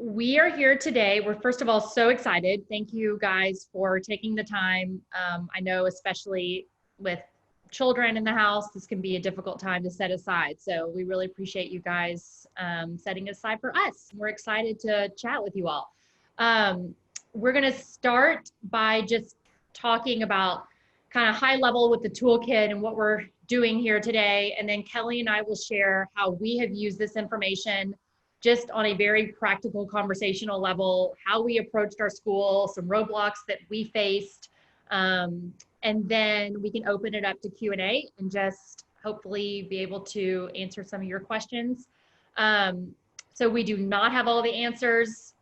We are here today. We're first of all so excited. Thank you guys for taking the time. I know especially with children in the house, this can be a difficult time to set aside. So we really appreciate you guys setting aside for us. We're excited to chat with you all. We're going to start by just talking about kind of high level with the toolkit and what we're doing here today. And then Kelly and I will share how we have used this information just on a very practical conversational level, how we approached our school, some roadblocks that we faced, and then we can open it up to Q&A and just hopefully be able to answer some of your questions. So we do not have all the answers.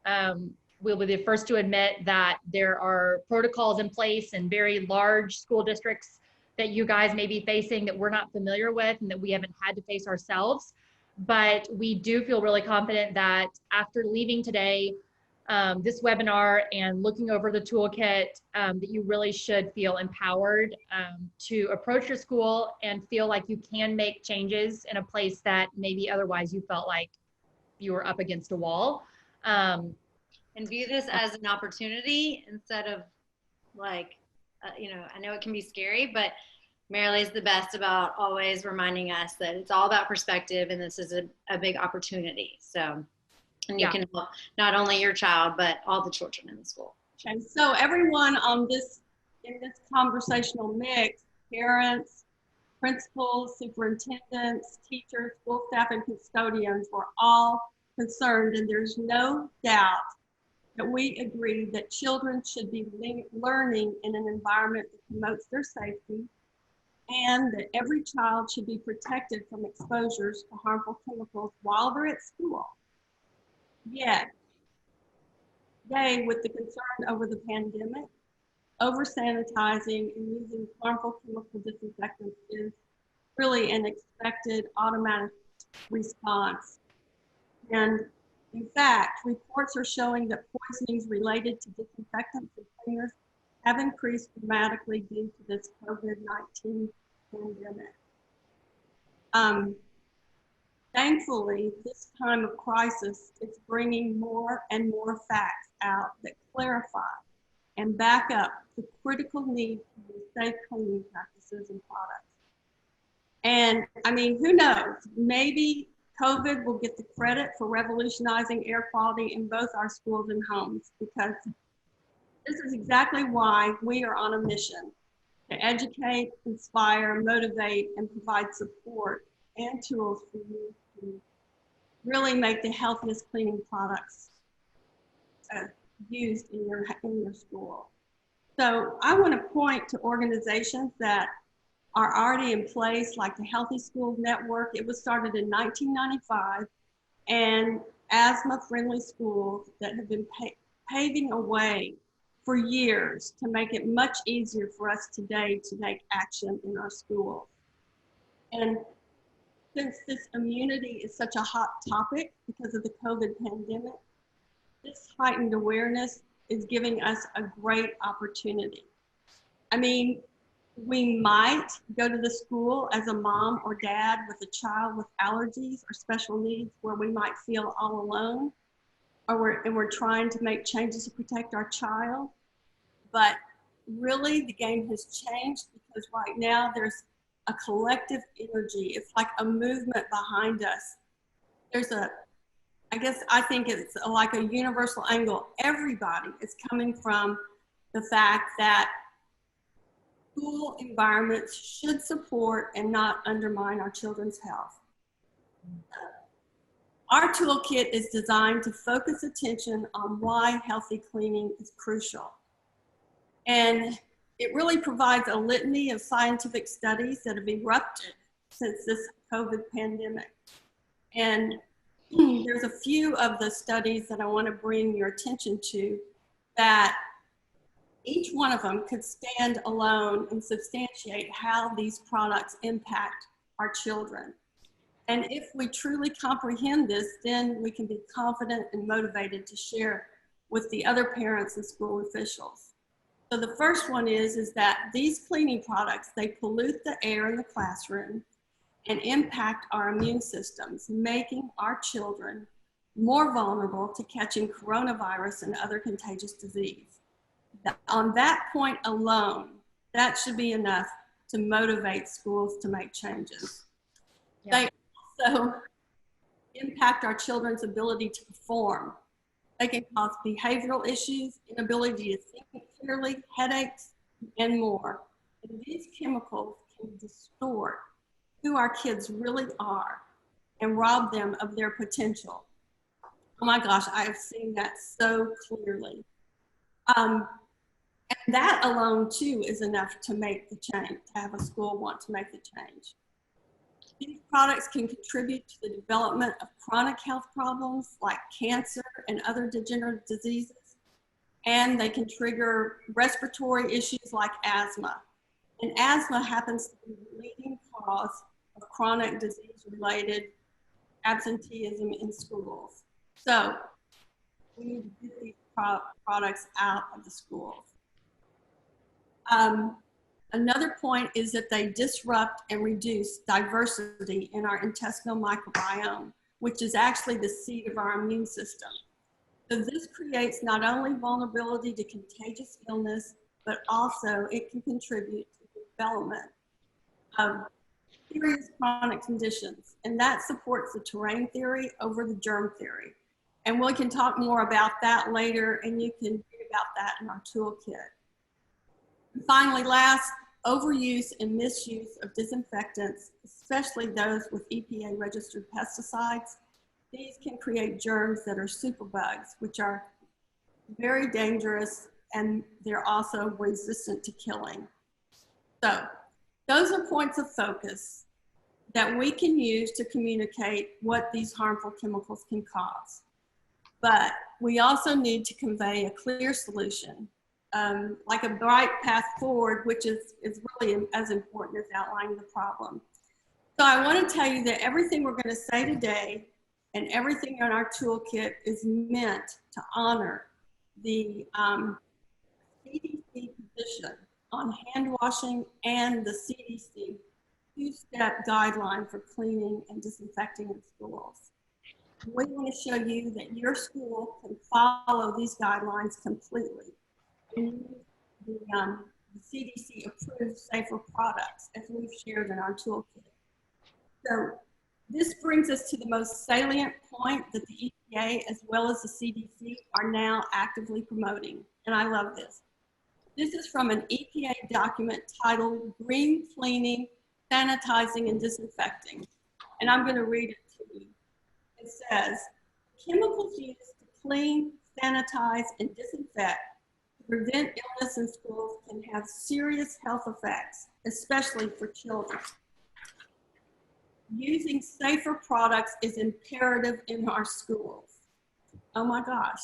We'll be the first to admit that there are protocols in place in very large school districts that you guys may be facing that we're not familiar with and that we haven't had to face ourselves. But we do feel really confident that after leaving today, this webinar and looking over the toolkit, that you really should feel empowered to approach your school and feel like you can make changes in a place that maybe otherwise you felt like you were up against a wall. And view this as an opportunity instead of like, I know it can be scary, but Marilee's the best about always reminding us that it's all about perspective and this is a big opportunity. So, and you can help not only your child, but all the children in the school. Okay, so everyone on in this conversational mix, parents, principals, superintendents, teachers, school staff, and custodians were all concerned, and there's no doubt that we agree that children should be learning in an environment that promotes their safety, and that every child should be protected from exposures to harmful chemicals while they're at school. Yet, today, with the concern over the pandemic, over sanitizing and using harmful chemical disinfectants is really an expected automatic response. And in fact, reports are showing that poisonings related to disinfectants and cleaners have increased dramatically due to this COVID-19 pandemic. Thankfully, this time of crisis, it's bringing more and more facts out that clarify and back up the critical need for safe cleaning practices and products. And I mean, who knows, maybe COVID will get the credit for revolutionizing air quality in both our schools and homes, because this is exactly why we are on a mission to educate, inspire, motivate, and provide support and tools for you to really make the healthiest cleaning products used in your school. So I want to point to organizations that are already in place, like the Healthy Schools Network. It was started in 1995, and asthma-friendly schools that have been paving a way for years to make it much easier for us today to take action in our schools. And since this immunity is such a hot topic because of the COVID pandemic, this heightened awareness is giving us a great opportunity. I mean, we might go to the school as a mom or dad with a child with allergies or special needs where we might feel all alone, or we're trying to make changes to protect our child. But really the game has changed, because right now there's a collective energy. It's like a movement behind us. There's I think it's like a universal angle. Everybody is coming from the fact that school environments should support and not undermine our children's health. Our toolkit is designed to focus attention on why healthy cleaning is crucial. And it really provides a litany of scientific studies that have erupted since this COVID pandemic. And there's a few of the studies that I want to bring your attention to that each one of them could stand alone and substantiate how these products impact our children. And if we truly comprehend this, then we can be confident and motivated to share with the other parents and school officials. So the first one is that these cleaning products, they pollute the air in the classroom and impact our immune systems, making our children more vulnerable to catching coronavirus and other contagious disease. On that point alone, that should be enough to motivate schools to make changes. Yeah. They also impact our children's ability to perform. They can cause behavioral issues, inability to think clearly, headaches, and more. And these chemicals can distort who our kids really are and rob them of their potential. Oh my gosh, I have seen that so clearly. And that alone too is enough to make the change, to have a school want to make the change. These products can contribute to the development of chronic health problems like cancer and other degenerative diseases, and they can trigger respiratory issues like asthma. And asthma happens to be the leading cause of chronic disease-related absenteeism in schools. So we need to get these products out of the schools. Another point is that they disrupt and reduce diversity in our intestinal microbiome, which is actually the seat of our immune system. So this creates not only vulnerability to contagious illness, but also it can contribute to the development of serious chronic conditions. And that supports the terrain theory over the germ theory. And we can talk more about that later, and you can read about that in our toolkit. And finally, last, overuse and misuse of disinfectants, especially those with EPA registered pesticides. These can create germs that are superbugs, which are very dangerous, and they're also resistant to killing. So those are points of focus that we can use to communicate what these harmful chemicals can cause. But we also need to convey a clear solution, like a bright path forward, which is really as important as outlining the problem. So I want to tell you that everything we're going to say today and everything in our toolkit is meant to honor the CDC position on hand washing and the CDC two-step guideline for cleaning and disinfecting in schools. We want to show you that your school can follow these guidelines completely and use the CDC approved safer products as we've shared in our toolkit. So this brings us to the most salient point that the EPA as well as the CDC are now actively promoting, and I love this. This is from an EPA document titled Green Cleaning, Sanitizing, and Disinfecting, and I'm going to read it to you. It says, chemicals used to clean, sanitize, and disinfect to prevent illness in schools can have serious health effects, especially for children. Using safer products is imperative in our schools. Oh my gosh.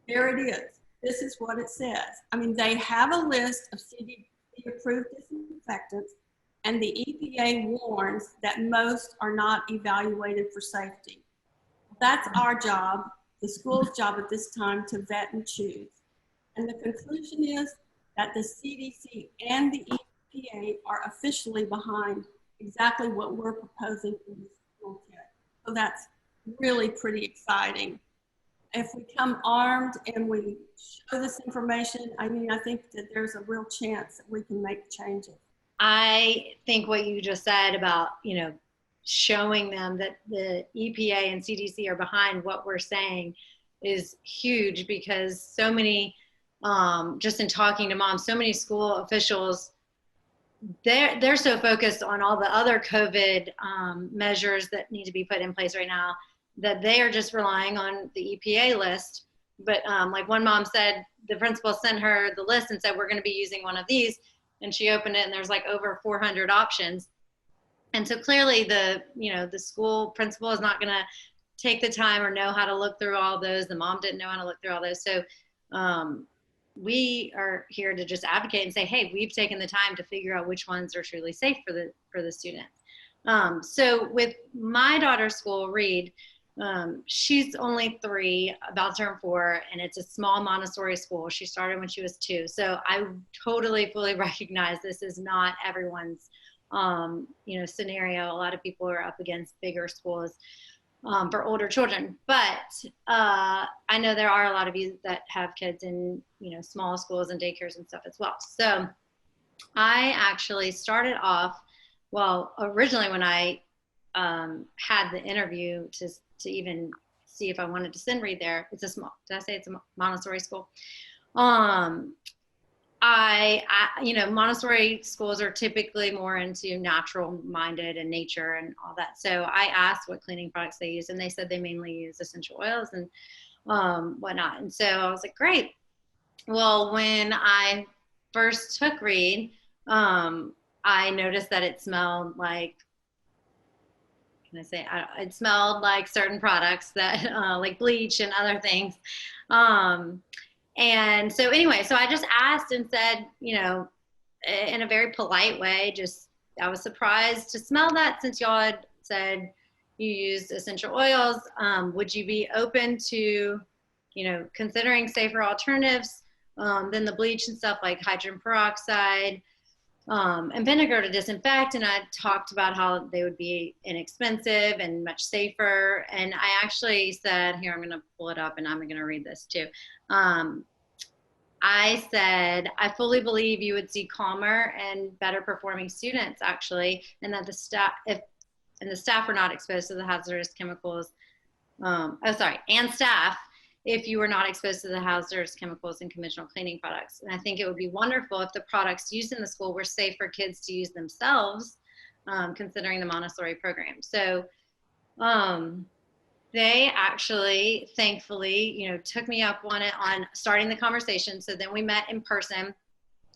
There it is. This is what it says. I mean, they have a list of CDC approved disinfectants, and the EPA warns that most are not evaluated for safety. That's our job, the school's job at this time, to vet and choose. And the conclusion is that the CDC and the EPA are officially behind exactly what we're proposing in this toolkit. So that's really pretty exciting. If we come armed and we show this information, I mean, I think that there's a real chance that we can make changes. I think what you just said about, you know, showing them that the EPA and CDC are behind what we're saying is huge, because so many, just in talking to moms, so many school officials, they're so focused on all the other COVID measures that need to be put in place right now that they are just relying on the EPA list. But like one mom said, the principal sent her the list and said, we're going to be using one of these. And she opened it and there's like over 400 options. And so clearly the school principal is not going to take the time or know how to look through all those. The mom didn't know how to look through all those. So we are here to just advocate and say, hey, we've taken the time to figure out which ones are truly safe for the students. So with my daughter's school, Reed, she's only 3, about to turn 4, and it's a small Montessori school. She started when she was 2. So I totally fully recognize this is not everyone's scenario. A lot of people are up against bigger schools. for older children. But I know there are a lot of you that have kids in, small schools and daycares and stuff as well. So I actually started off, well, originally when I had the interview to even see if I wanted to send Reed there. Did I say it's a Montessori school? Montessori schools are typically more into natural minded and nature and all that. So I asked what cleaning products they use, and they said they mainly use essential oils and whatnot. And so I was like, great. Well, when I first took Reed, I noticed that it smelled like, it smelled like certain products that like bleach and other things. And so anyway, so I just asked and said, in a very polite way, I was surprised to smell that since y'all had said you used essential oils. Would you be open to, considering safer alternatives than the bleach and stuff like hydrogen peroxide and vinegar to disinfect? And I talked about how they would be inexpensive and much safer. And I actually said, here, I'm going to pull it up and I'm going to read this too. I said, I fully believe you would see calmer and better performing students actually, and that the staff were not exposed to the hazardous chemicals. And staff, if you were not exposed to the hazardous chemicals in conventional cleaning products. And I think it would be wonderful if the products used in the school were safe for kids to use themselves, considering the Montessori program. So they actually, thankfully, took me up on it on starting the conversation. So then we met in person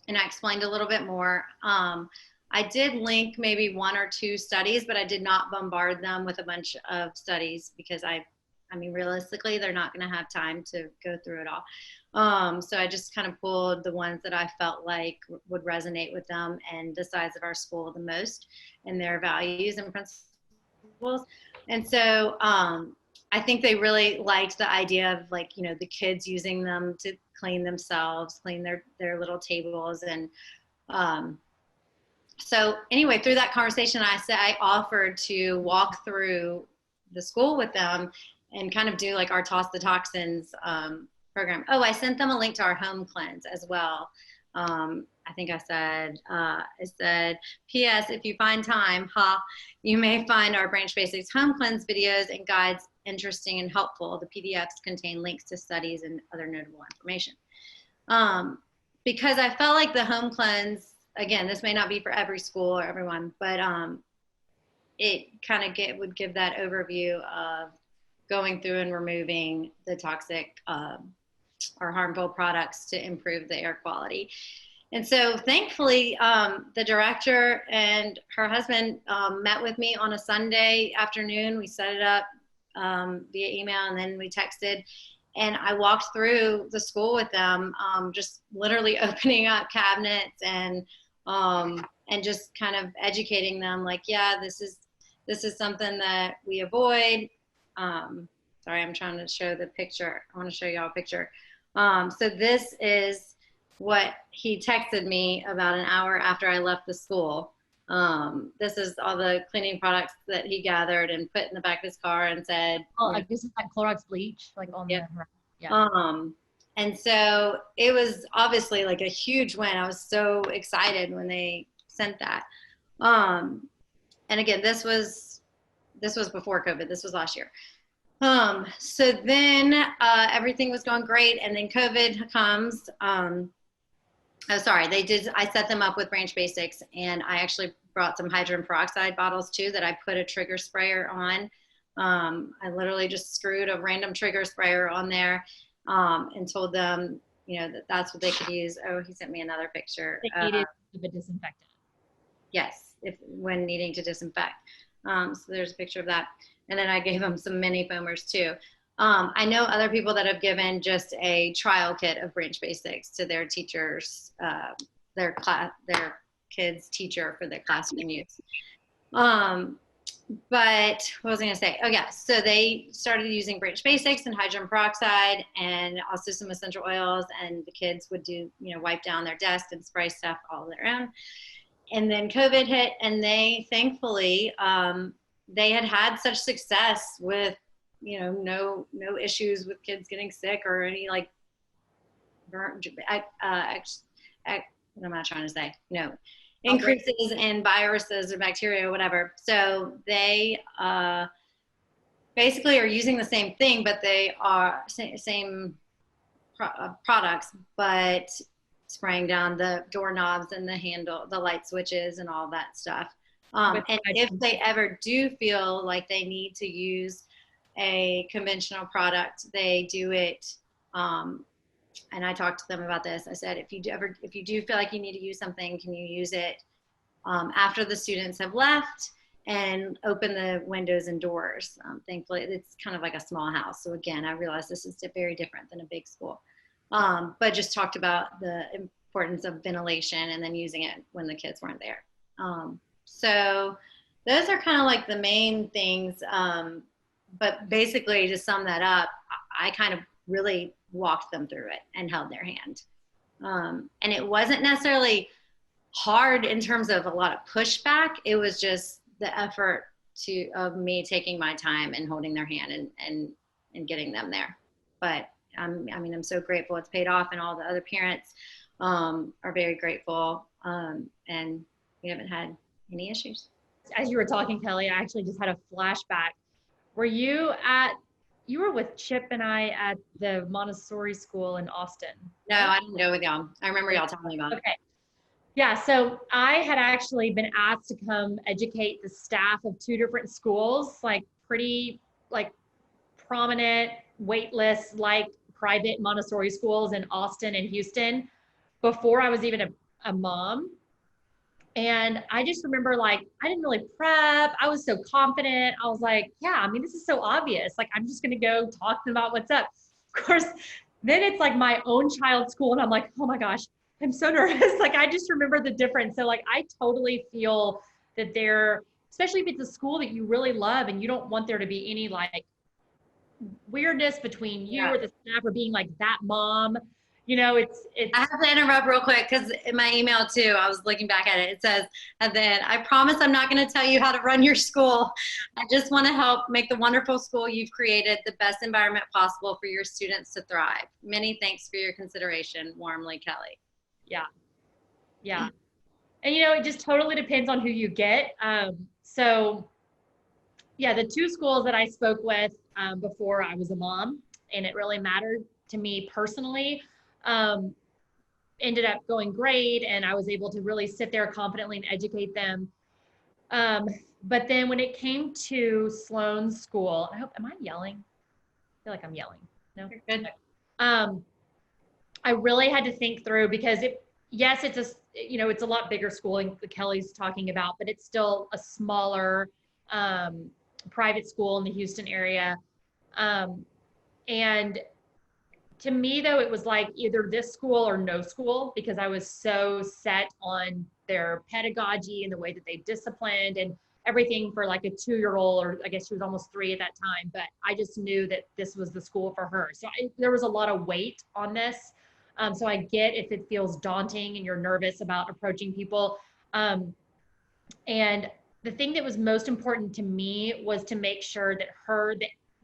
and I explained a little bit more. I did link maybe 1 or 2 studies, but I did not bombard them with a bunch of studies because realistically, they're not going to have time to go through it all. So I just kind of pulled the ones that I felt like would resonate with them and the size of our school the most and their values and principles. And so I think they really liked the idea of the kids using them to clean themselves, clean their little tables. And so anyway, through that conversation, I offered to walk through the school with them and kind of do like our Toss the Toxins program. Oh, I sent them a link to our home cleanse as well. I think I said, P.S. if you find time, you may find our Branch Basics home cleanse videos and guides interesting and helpful. The PDFs contain links to studies and other notable information. Because I felt like the home cleanse, again, this may not be for every school or everyone, but it kind of would give that overview of going through and removing the toxic or harmful products to improve the air quality. And so thankfully, the director and her husband met with me on a Sunday afternoon. We set it up via email and then we texted. And I walked through the school with them, just literally opening up cabinets and just kind of educating them like, yeah, this is something that we avoid. Sorry, I'm trying to show the picture. I want to show y'all a picture. So this is what he texted me about an hour after I left the school. This is all the cleaning products that he gathered and put in the back of his car and said, oh, like this is like Clorox bleach, like on yeah. Yeah. And so it was obviously like a huge win. I was so excited when they sent that. And again, this was before COVID. This was last year. So then everything was going great, and then COVID comes. I set them up with Branch Basics, and I actually brought some hydrogen peroxide bottles too that I put a trigger sprayer on. I literally just screwed a random trigger sprayer on there and told them, that's what they could use. Oh, he sent me another picture. They needed a disinfectant. Yes, when needing to disinfect. So there's a picture of that. And then I gave them some mini foamers too. I know other people that have given just a trial kit of Branch Basics to their teachers, their kids' teacher for their classroom use. But what was I going to say? Oh yeah, so they started using Branch Basics and hydrogen peroxide and also some essential oils, and the kids would do, wipe down their desk and spray stuff all their own. And then COVID hit, and they thankfully they had had such success with, you know, no issues with kids getting sick or any like what am I trying to say? You know, increases in viruses or bacteria or whatever. So they basically are using the same thing, but they are same products, but spraying down the doorknobs and the handle, the light switches and all that stuff. And if they ever do feel like they need to use a conventional product, they do it. And I talked to them about this. I said, if you do feel like you need to use something, can you use it after the students have left and open the windows and doors? Thankfully, it's kind of like a small house. So again, I realize this is very different than a big school. But just talked about the importance of ventilation and then using it when the kids weren't there. So those are kind of like the main things. But basically, to sum that up, I kind of really walked them through it and held their hand. And it wasn't necessarily hard in terms of a lot of pushback. It was just the effort of me taking my time and holding their hand and getting them there. But I'm so grateful it's paid off, and all the other parents are very grateful. And we haven't had any issues. As you were talking, Kelly, I actually just had a flashback. You were with Chip and I at the Montessori school in Austin. No, I didn't go with y'all. I remember y'all telling me about it. Okay. Yeah, so I had actually been asked to come educate the staff of 2 different schools, like pretty like prominent wait lists, like private Montessori schools in Austin and Houston, before I was even a mom. And I just remember, like, I didn't really prep. I was so confident. I was like, yeah, I mean, this is so obvious. Like, I'm just going to go talk to them about what's up. Of course, then it's like my own child's school. And I'm like, oh my gosh, I'm so nervous. Like, I just remember the difference. So like, I totally feel that especially if it's a school that you really love and you don't want there to be any like weirdness between you or the staff or being like that mom. You know, it's. I have to interrupt real quick because in my email too, I was looking back at it. It says, and then I promise I'm not going to tell you how to run your school. I just want to help make the wonderful school you've created the best environment possible for your students to thrive. Many thanks for your consideration. Warmly, Kelly. Yeah. Yeah. And, you know, it just totally depends on who you get. So yeah, the 2 schools that I spoke with before I was a mom, and it really mattered to me personally, ended up going great, and I was able to really sit there confidently and educate them. But then when it came to Sloan's school, am I yelling? I feel like I'm yelling. No? You're good. I really had to think through, because it's a lot bigger school like Kelly's talking about, but it's still a smaller private school in the Houston area. And to me, though, it was like either this school or no school, because I was so set on their pedagogy and the way that they disciplined and everything for like a 2-year-old, or I guess she was almost 3 at that time. But I just knew that this was the school for her. So there was a lot of weight on this. So I get if it feels daunting and you're nervous about approaching people. And the thing that was most important to me was to make sure that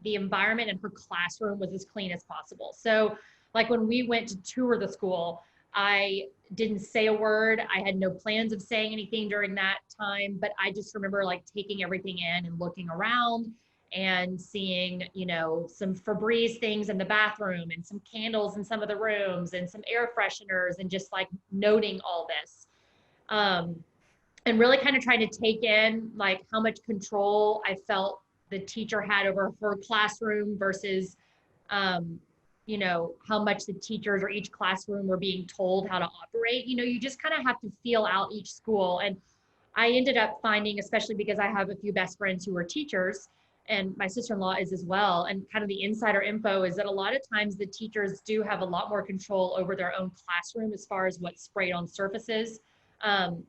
the environment in her classroom was as clean as possible. So like when we went to tour the school, I didn't say a word. I had no plans of saying anything during that time, but I just remember like taking everything in and looking around and seeing, you know, some Febreze things in the bathroom and some candles in some of the rooms and some air fresheners, and just like noting all this. And really kind of trying to take in like how much control I felt the teacher had over her classroom versus, you know, how much the teachers or each classroom were being told how to operate. You know, you just kind of have to feel out each school. And I ended up finding, especially because I have a few best friends who are teachers, and my sister-in-law is as well, and kind of the insider info is that a lot of times the teachers do have a lot more control over their own classroom as far as what's sprayed on surfaces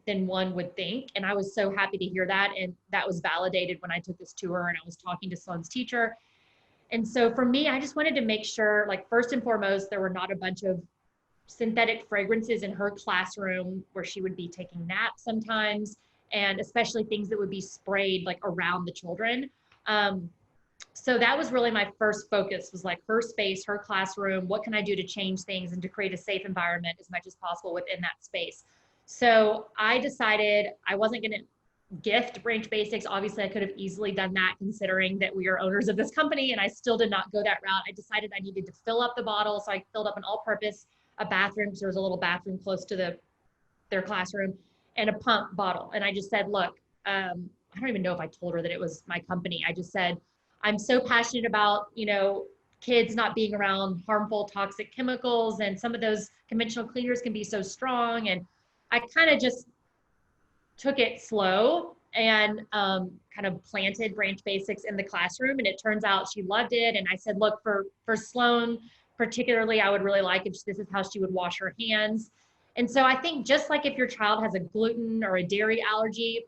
than one would think. And I was so happy to hear that. And that was validated when I took this tour and I was talking to Sloan's teacher. And so for me, I just wanted to make sure, like, first and foremost, there were not a bunch of synthetic fragrances in her classroom where she would be taking naps sometimes. and especially things that would be sprayed like around the children. So that was really my first focus, was like her space, her classroom. What can I do to change things and to create a safe environment as much as possible within that space? So I decided I wasn't going to gift Branch Basics. Obviously, I could have easily done that considering that we are owners of this company, and I still did not go that route. I decided I needed to fill up the bottle. So I filled up an all-purpose, a bathroom, because there was a little bathroom close to their classroom, and a pump bottle. And I just said, look, I don't even know if I told her that it was my company. I just said, I'm so passionate about, kids not being around harmful, toxic chemicals, and some of those conventional cleaners can be so strong. And I kind of just took it slow and kind of planted Branch Basics in the classroom. And it turns out she loved it. And I said, look, for Sloan particularly, I would really like if this is how she would wash her hands. And so I think just like if your child has a gluten or a dairy allergy,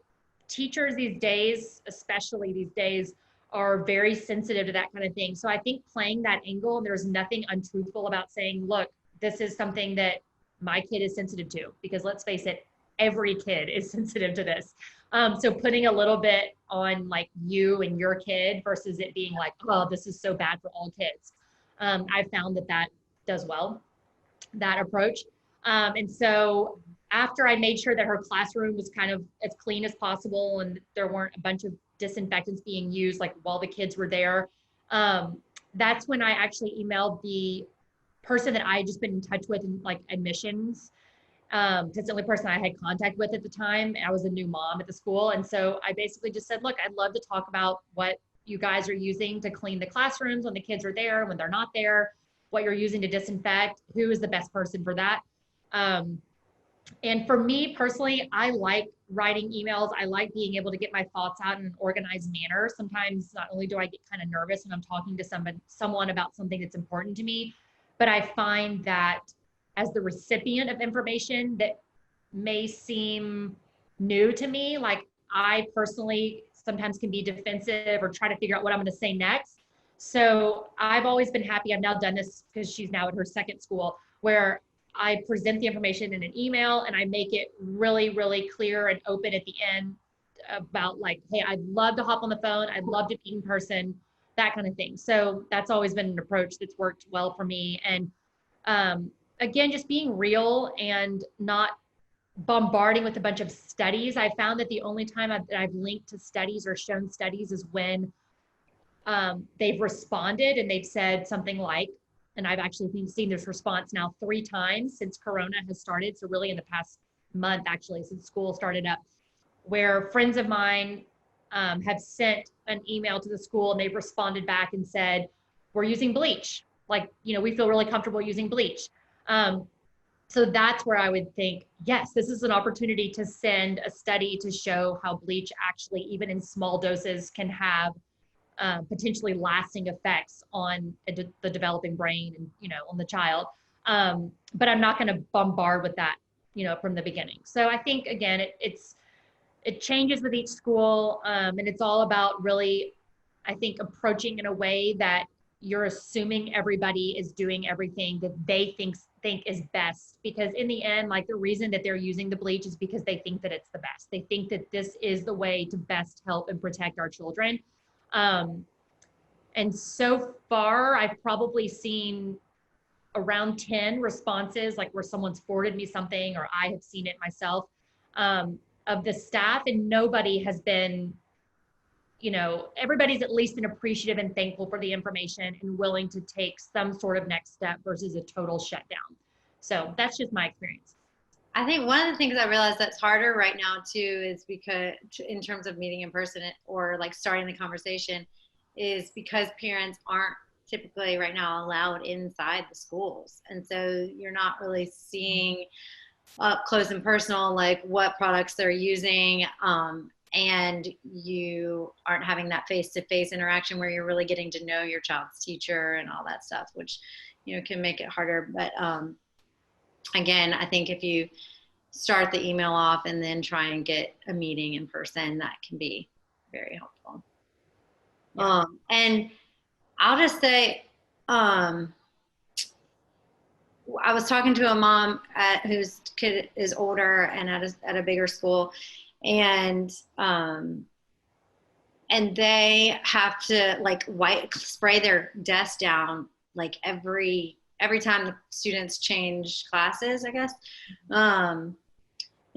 teachers these days, especially these days, are very sensitive to that kind of thing. So I think playing that angle, there's nothing untruthful about saying, look, this is something that my kid is sensitive to, because let's face it, every kid is sensitive to this. So putting a little bit on like you and your kid versus it being like, oh, this is so bad for all kids. I found that does well, that approach. And so after I made sure that her classroom was kind of as clean as possible and there weren't a bunch of disinfectants being used like while the kids were there, that's when I actually emailed the person that I had just been in touch with in like admissions. It's the only person I had contact with at the time. I was a new mom at the school. And so I basically just said, look, I'd love to talk about what you guys are using to clean the classrooms when the kids are there, when they're not there, what you're using to disinfect, who is the best person for that. And for me personally, I like writing emails. I like being able to get my thoughts out in an organized manner. Sometimes not only do I get kind of nervous when I'm talking to someone about something that's important to me, but I find that as the recipient of information that may seem new to me, like I personally sometimes can be defensive or try to figure out what I'm going to say next. So I've always been happy. I've now done this because she's now at her second school, where I present the information in an email and I make it really, really clear and open at the end about like, hey, I'd love to hop on the phone. I'd love to be in person, that kind of thing. So that's always been an approach that's worked well for me. And again, just being real and not bombarding with a bunch of studies. I found that the only time I've linked to studies or shown studies is when they've responded and they've said something like, and I've actually seen this response now 3 times since Corona has started. So really in the past month, actually, since school started up, where friends of mine have sent an email to the school and they've responded back and said, we're using bleach. Like, we feel really comfortable using bleach. So that's where I would think, yes, this is an opportunity to send a study to show how bleach actually, even in small doses, can have potentially lasting effects on the developing brain and, on the child. But I'm not going to bombard with that, from the beginning. So I think, again, it changes with each school. And it's all about really, I think, approaching in a way that you're assuming everybody is doing everything that they think is best, because in the end, like, the reason that they're using the bleach is because they think that it's the best. They think that this is the way to best help and protect our children. And so far, I've probably seen around 10 responses, like where someone's forwarded me something or I have seen it myself, of the staff, and nobody has been, everybody's at least been appreciative and thankful for the information and willing to take some sort of next step versus a total shutdown. So that's just my experience. I think one of the things I realized that's harder right now too is because in terms of meeting in person or like starting the conversation, is because parents aren't typically right now allowed inside the schools. And so you're not really seeing up close and personal, like what products they're using. And you aren't having that face-to-face interaction where you're really getting to know your child's teacher and all that stuff, which, can make it harder. But again, I think if you start the email off and then try and get a meeting in person, that can be very helpful. Yeah. And I'll just say, I was talking to a mom whose kid is older and at a bigger school, and they have to like spray their desk down like every time the students change classes, I guess. And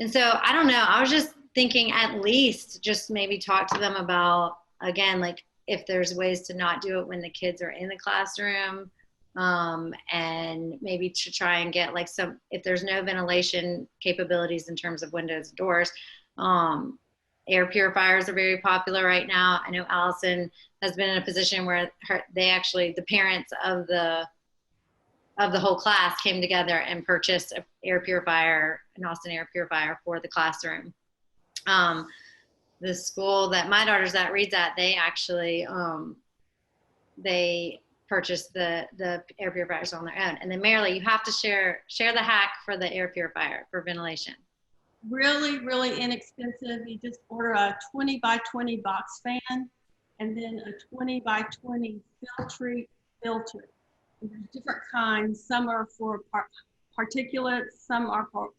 so I don't know, I was just thinking at least just maybe talk to them about, again, like if there's ways to not do it when the kids are in the classroom, and maybe to try and get like if there's no ventilation capabilities in terms of windows and doors, air purifiers are very popular right now. I know Allison has been in a position where the parents of the whole class came together and purchased an Austin air purifier for the classroom. The school that my daughter's at reads at, they actually, they purchased the air purifiers on their own. And then Marilee, you have to share the hack for the air purifier for ventilation. Really, really inexpensive. You just order a 20 by 20 box fan and then a 20 by 20 Filtrete filter. There's different kinds. Some are for particulates, some are for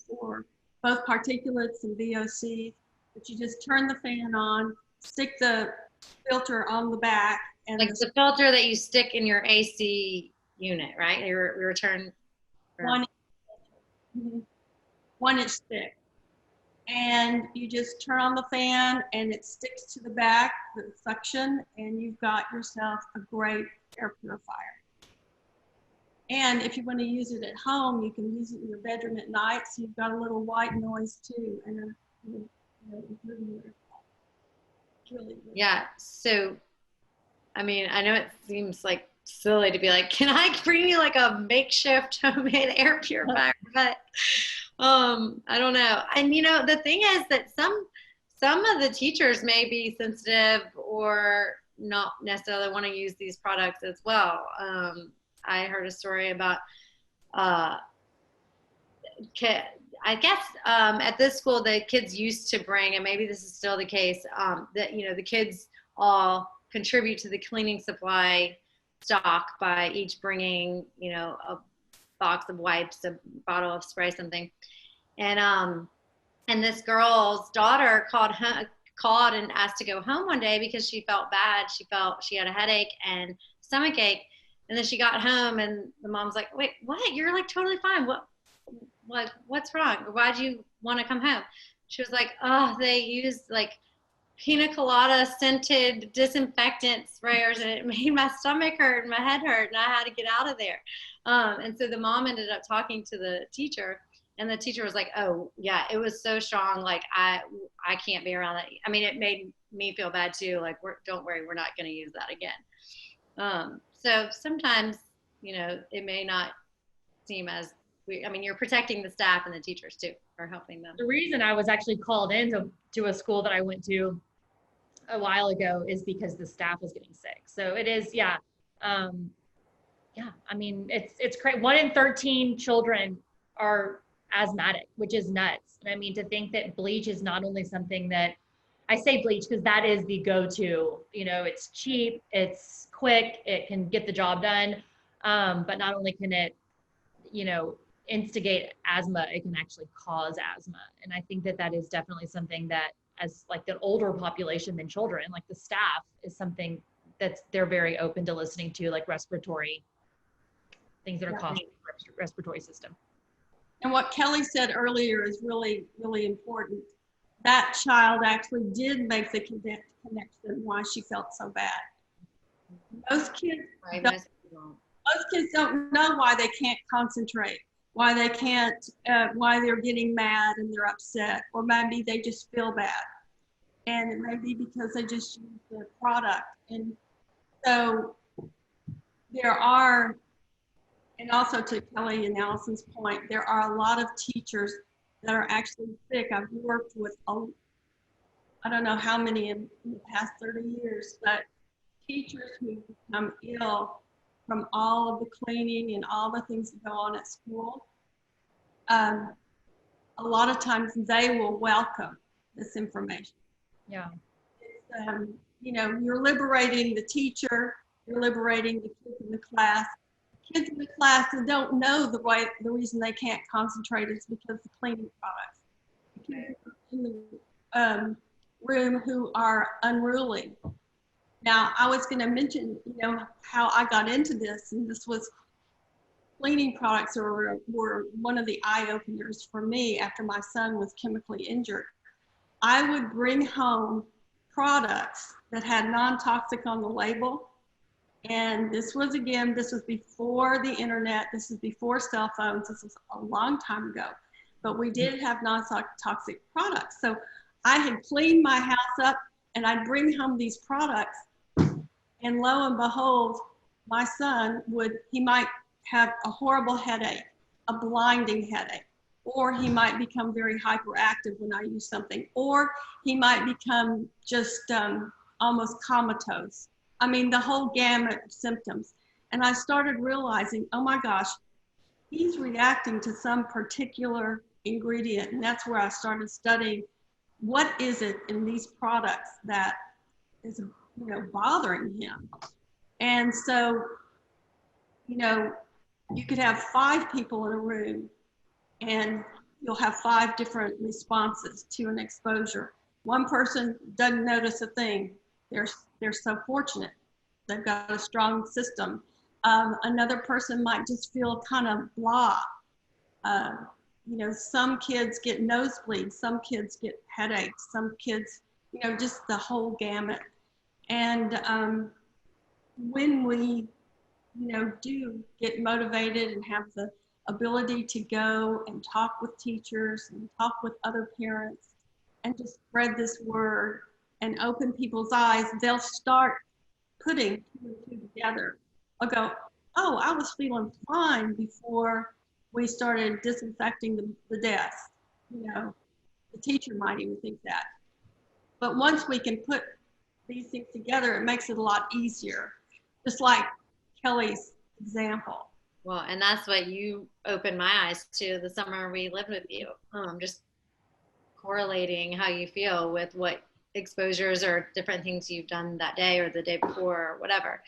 both particulates and VOCs. But you just turn the fan on, stick the filter on the back. And like the filter that you stick in your AC unit, right? Your return. 1 inch thick. And you just turn on the fan and it sticks to the back, the suction, and you've got yourself a great air purifier. And if you want to use it at home, you can use it in your bedroom at night, so you've got a little white noise too. And really. Yeah. So, I mean, I know it seems like silly to be like, can I bring you like a makeshift homemade air purifier? But I don't know. And you know, the thing is that some of the teachers may be sensitive or not necessarily want to use these products as well. I heard a story about, I guess at this school, the kids used to bring, and maybe this is still the case, that, you know, the kids all contribute to the cleaning supply stock by each bringing, you know, a box of wipes, a bottle of spray, something. And this girl's daughter called and asked to go home one day because she felt bad. She had a headache and stomach ache. And then she got home and the mom's like, wait, what? You're like totally fine. What's wrong? Why'd you want to come home? She was like, oh, they used like pina colada scented disinfectant sprayers and it made my stomach hurt and my head hurt and I had to get out of there. And so the mom ended up talking to the teacher and the teacher was like, oh yeah, it was so strong. Like I can't be around that. I mean, it made me feel bad too. Like, don't worry, we're not going to use that again. So sometimes, you know, it may not seem as, you're protecting the staff and the teachers too, or helping them. The reason I was actually called in to a school that I went to a while ago is because the staff was getting sick. So it is, yeah. I mean, it's crazy. 1 in 13 children are asthmatic, which is nuts. And I mean, to think that bleach is not only something that, I say bleach because that is the go-to, you know, it's cheap, it's quick, it can get the job done. But not only can it, you know, instigate asthma, it can actually cause asthma. And I think that that is definitely something that, as like the older population than children, like the staff is something that's they're very open to listening to, like respiratory things that are causing the respiratory system. And what Kelly said earlier is really, really important. That child actually did make the connection why she felt so bad. Most kids don't know why they can't concentrate, why they can't, why they're getting mad and they're upset, or maybe they just feel bad. And it may be because they just use the product. And so there are, and also to Kelly and Allison's point, there are a lot of teachers that are actually sick. I've worked with, I don't know how many in the past 30 years, but teachers who become ill from all of the cleaning and all the things that go on at school, a lot of times they will welcome this information. Yeah. It's, you know, you're liberating the teacher, you're liberating the kids in the class. Kids in the class that don't know the reason they can't concentrate is because of the cleaning products. The kids in the room who are unruly. Now, I was going to mention, how I got into this, and this was cleaning products were one of the eye openers for me after my son was chemically injured. I would bring home products that had non-toxic on the label. And this was before the internet. This was before cell phones. This was a long time ago. But we did have non-toxic products. So I had cleaned my house up and I'd bring home these products. And lo and behold, my son he might have a horrible headache, a blinding headache, or he might become very hyperactive when I use something, or he might become just almost comatose. I mean, the whole gamut of symptoms. And I started realizing, oh my gosh, he's reacting to some particular ingredient. And that's where I started studying, what is it in these products that is, bothering him? And so, you could have 5 people in a room and you'll have 5 different responses to an exposure. One person doesn't notice a thing. They're so fortunate. They've got a strong system. Another person might just feel kind of blah. Some kids get nosebleeds, some kids get headaches, some kids, just the whole gamut. And when we, do get motivated and have the ability to go and talk with teachers and talk with other parents and just spread this word and open people's eyes, they'll start putting 2 and 2 together. I'll go, oh, I was feeling fine before we started disinfecting the desk. The teacher might even think that. But once we can put these things together, it makes it a lot easier. Just like Kelly's example. Well, and that's what you opened my eyes to the summer we lived with you. Just correlating how you feel with what exposures or different things you've done that day or the day before or whatever.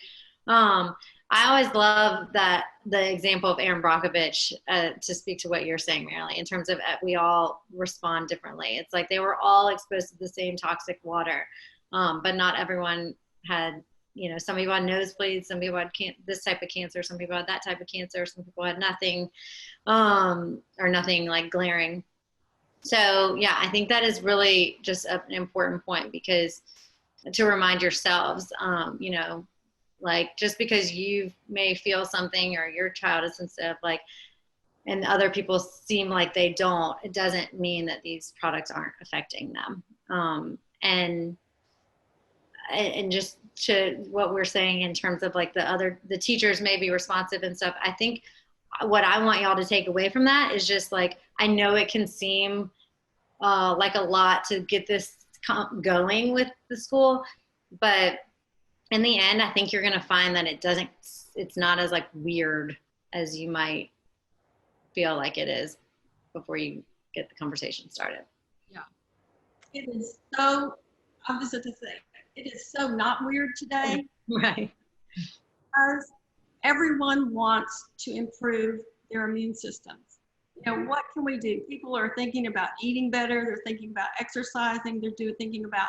I always love that the example of Aaron Brockovich to speak to what you're saying, Marilyn, in terms of we all respond differently. It's like they were all exposed to the same toxic water, but not everyone had, some people had nosebleeds, some people had this type of cancer, some people had that type of cancer, some people had nothing, or nothing like glaring. So yeah, I think that is really just an important point, because to remind yourselves, like just because you may feel something or your child is sensitive, and other people seem like they don't, it doesn't mean that these products aren't affecting them. And just to what we're saying in terms of the teachers may be responsive and stuff. I think what I want y'all to take away from that is just I know it can seem like a lot to get this going with the school, but in the end, I think you're going to find that it's not as weird as you might feel like it is before you get the conversation started. Yeah. It is so, I'm just going to say, it is so not weird today. Right. Because everyone wants to improve their immune systems. What can we do? People are thinking about eating better. They're thinking about exercising. They're thinking about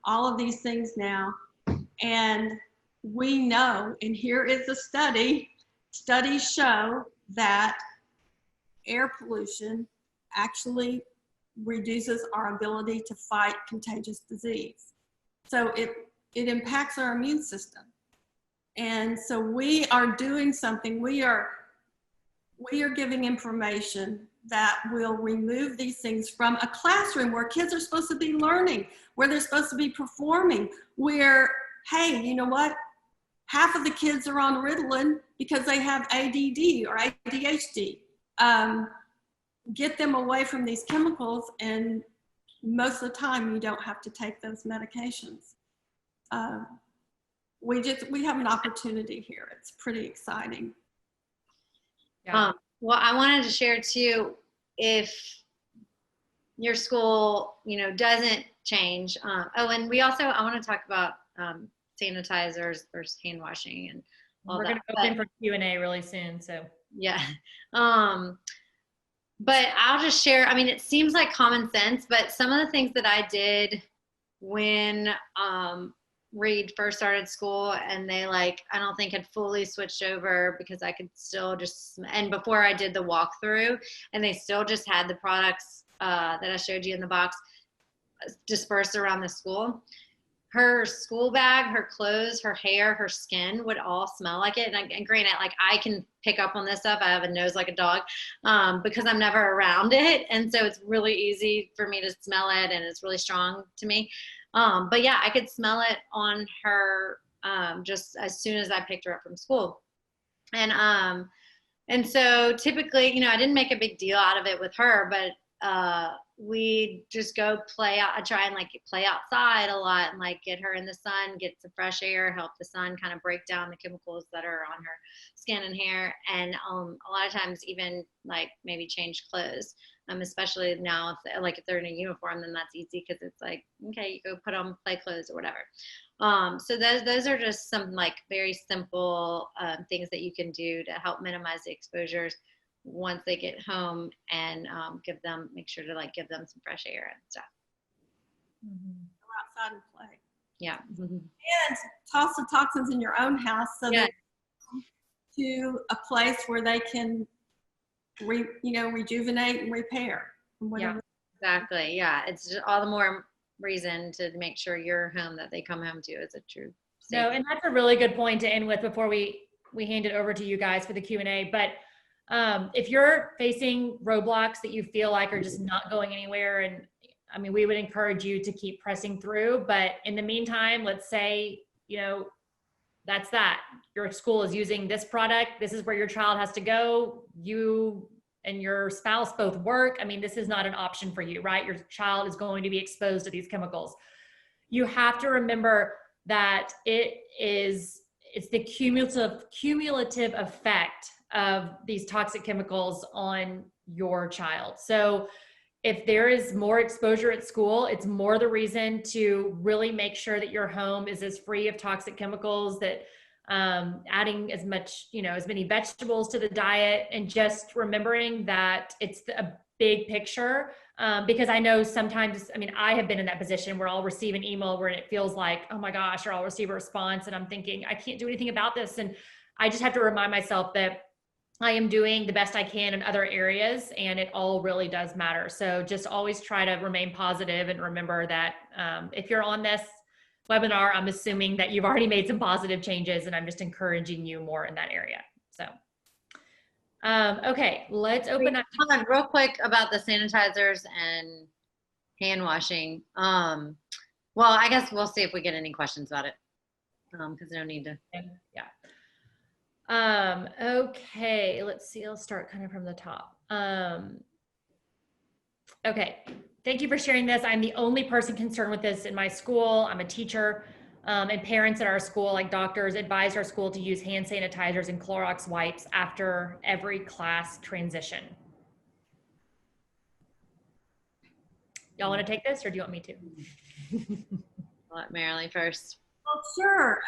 all of these things now. And we know, and here is a study, studies show that air pollution actually reduces our ability to fight contagious disease. So it impacts our immune system. And so we are doing something, we are giving information that will remove these things from a classroom where kids are supposed to be learning, where they're supposed to be performing, where, hey, you know what? Half of the kids are on Ritalin because they have ADD or ADHD. Get them away from these chemicals, and most of the time you don't have to take those medications. We have an opportunity here. It's pretty exciting. Yeah. Well, I wanted to share too, if your school, doesn't change. And I want to talk about sanitizers versus hand washing and all We're that. going to open for Q&A really soon. So yeah. But I'll just share, I mean, it seems like common sense, but some of the things that I did when Reed first started school, and they like, I don't think had fully switched over, because I could still just, and before I did the walkthrough, and they still just had the products that I showed you in the box dispersed around the school. Her school bag, her clothes, her hair, her skin would all smell like it. And granted, like, I can pick up on this stuff. I have a nose like a dog, because I'm never around it. And so it's really easy for me to smell it, and it's really strong to me. But yeah, I could smell it on her just as soon as I picked her up from school. And so typically, you know, I didn't make a big deal out of it with her, but we just go play out. I try and like play outside a lot, and like get her in the sun, get some fresh air, help the sun kind of break down the chemicals that are on her skin and hair. And a lot of times even like maybe change clothes, especially now if they're in a uniform, then that's easy, because it's like, okay, you go put on play clothes or whatever. So those are just some like very simple things that you can do to help minimize the exposures once they get home, and make sure to like give them some fresh air and stuff. Go outside and play. Yeah. And toss the toxins in your own house, so that to a place where they can rejuvenate and repair. Yeah, exactly. Yeah, it's just all the more reason to make sure your home that they come home to is a true safe. No, and that's a really good point to end with before we hand it over to you guys for the Q&A. But if you're facing roadblocks that you feel like are just not going anywhere, and I mean, we would encourage you to keep pressing through. But in the meantime, let's say, that's that. Your school is using this product. This is where your child has to go. You and your spouse both work. I mean, this is not an option for you, right? Your child is going to be exposed to these chemicals. You have to remember that it's the cumulative effect of these toxic chemicals on your child. So if there is more exposure at school, it's more the reason to really make sure that your home is as free of toxic chemicals, that adding as many vegetables to the diet, and just remembering that it's a big picture. Because I know sometimes, I mean, I have been in that position where I'll receive an email where it feels like, oh my gosh, or I'll receive a response and I'm thinking, I can't do anything about this. And I just have to remind myself that I am doing the best I can in other areas, and it all really does matter. So just always try to remain positive, and remember that if you're on this webinar, I'm assuming that you've already made some positive changes, and I'm just encouraging you more in that area. So, okay, let's open up. Hold on, real quick about the sanitizers and hand washing. Well, I guess we'll see if we get any questions about it, because no need to. Yeah. Okay, let's see. I'll start kind of from the top. Okay, thank you for sharing this. I'm the only person concerned with this in my school. I'm a teacher, and parents at our school, like doctors, advise our school to use hand sanitizers and Clorox wipes after every class transition. Y'all want to take this, or do you want me to? I'll let Marilee first. Well, sure.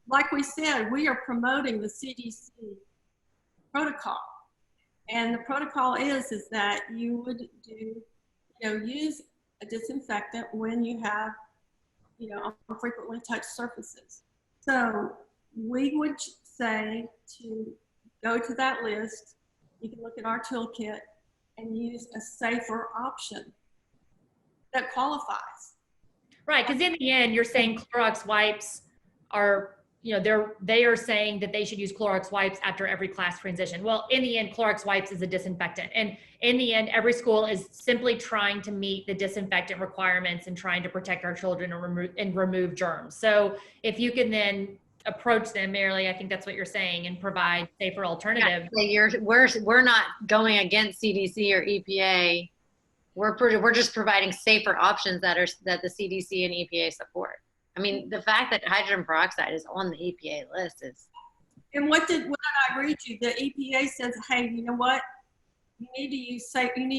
Like we said, we are promoting the CDC protocol. And the protocol is that you would use a disinfectant when you have, unfrequently touched surfaces. So we would say to go to that list. You can look at our toolkit and use a safer option that qualifies. Right, because in the end, you're saying Clorox wipes are, they are saying that they should use Clorox wipes after every class transition. Well, in the end, Clorox wipes is a disinfectant. And in the end, every school is simply trying to meet the disinfectant requirements and trying to protect our children and remove germs. So if you can then approach them, Marilee, I think that's what you're saying, and provide safer alternatives. Yeah, we're not going against CDC or EPA. We're just providing safer options that the CDC and EPA support. I mean, the fact that hydrogen peroxide is on the EPA list is. And what did I read you? The EPA says, hey, you know what? You need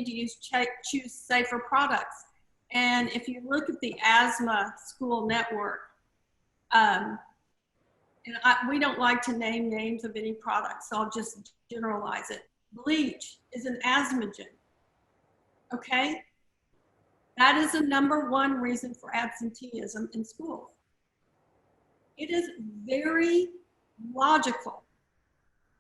to choose safer products. And if you look at the asthma school network, we don't like to name names of any products, so I'll just generalize it. bleach is an asthmagen, okay? That is the #1 reason for absenteeism in schools. It is very logical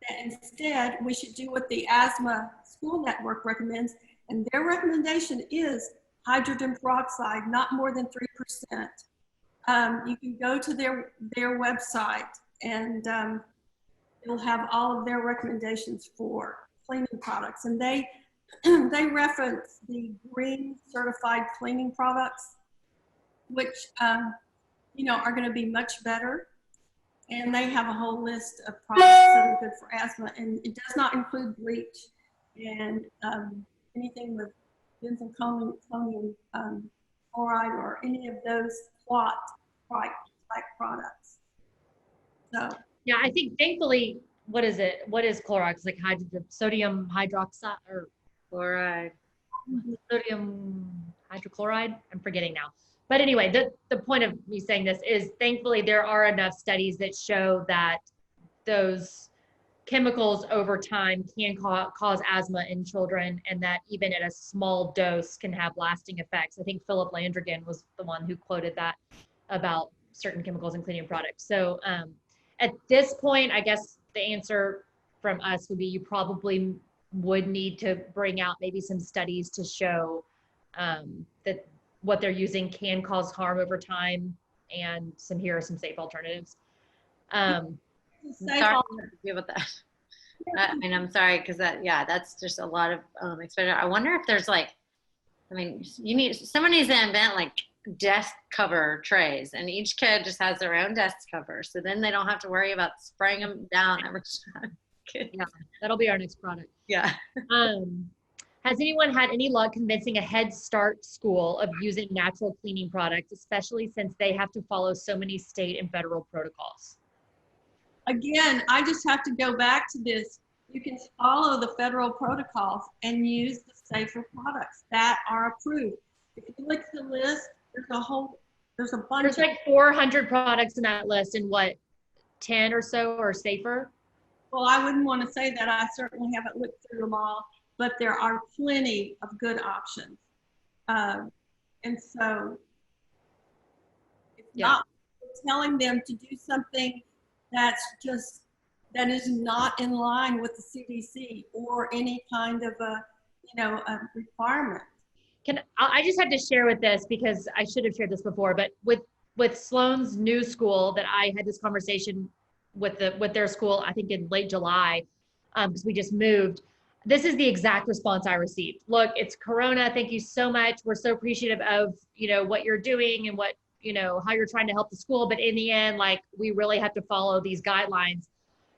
that instead we should do what the Asthma School Network recommends, and their recommendation is hydrogen peroxide, not more than 3%. You can go to their website, and it'll have all of their recommendations for cleaning products. And they reference the green certified cleaning products, which you know, are going to be much better. And they have a whole list of products that are good for asthma, and it does not include bleach and anything with benzalkonium chloride or any of those clot type products. So Yeah, I think thankfully, what is it? What is Clorox? Like sodium hydroxide or Fluoride. sodium hydrochloride? I'm forgetting now. But anyway, the point of me saying this is thankfully there are enough studies that show that those chemicals over time can cause asthma in children, and that even at a small dose can have lasting effects. I think Philip Landrigan was the one who quoted that about certain chemicals in cleaning products. So at this point, I guess the answer from us would be you probably would need to bring out maybe some studies to show that what they're using can cause harm over time, and here are some safe alternatives. I'm sorry to deal with that. I mean, I'm sorry, because that's just a lot of exposure. I wonder if there's like, I mean, someone needs to invent like desk cover trays, and each kid just has their own desk cover, so then they don't have to worry about spraying them down every time. Yeah, that'll be our next product. Yeah. Has anyone had any luck convincing a Head Start school of using natural cleaning products, especially since they have to follow so many state and federal protocols? Again, I just have to go back to this. You can follow the federal protocols and use the safer products that are approved. If you look at the list, there's a bunch. There's like 400 products in that list, and what, 10 or so are safer? Well, I wouldn't want to say that. I certainly haven't looked through them all, but there are plenty of good options. And so it's not telling them to do something that is not in line with the CDC or any kind of a requirement. I just have to share with this, because I should have shared this before, but with Sloan's new school that I had this conversation with their school, I think in late July, because we just moved. This is the exact response I received. Look, it's Corona. Thank you so much. We're so appreciative of, what you're doing and what, how you're trying to help the school. But in the end, like, we really have to follow these guidelines.